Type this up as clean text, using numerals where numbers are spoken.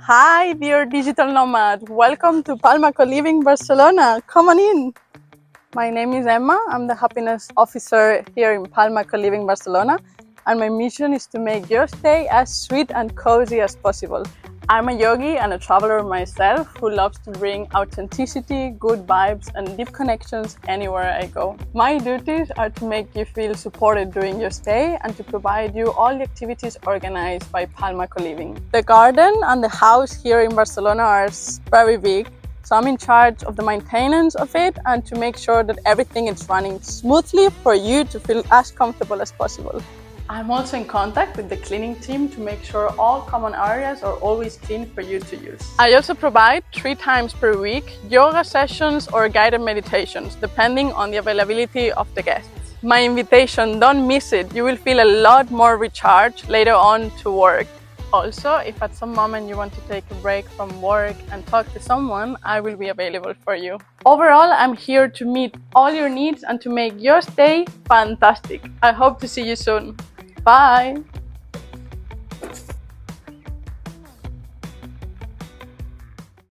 Hi, dear digital nomad. Welcome to Palma Coliving, Barcelona. Come on in. My name is Emma. I'm the happiness officer here in Palma Coliving, Barcelona, and my mission is to make your stay as sweet and cozy as possible. I'm a yogi and a traveler myself who loves to bring authenticity, good vibes, and deep connections anywhere I go. My duties are to make you feel supported during your stay and to provide you all the activities organized by Palma Coliving. The garden and the house here in Barcelona are very big, so I'm in charge of the maintenance of it and to make sure that everything is running smoothly for you to feel as comfortable as possible. I'm also in contact with the cleaning team to make sure all common areas are always clean for you to use. I also provide 3 times per week yoga sessions or guided meditations, depending on the availability of the guests. My invitation, don't miss it. You will feel a lot more recharged later on to work. Also, if at some moment you want to take a break from work and talk to someone, I will be available for you. Overall, I'm here to meet all your needs and to make your stay fantastic. I hope to see you soon. Bye!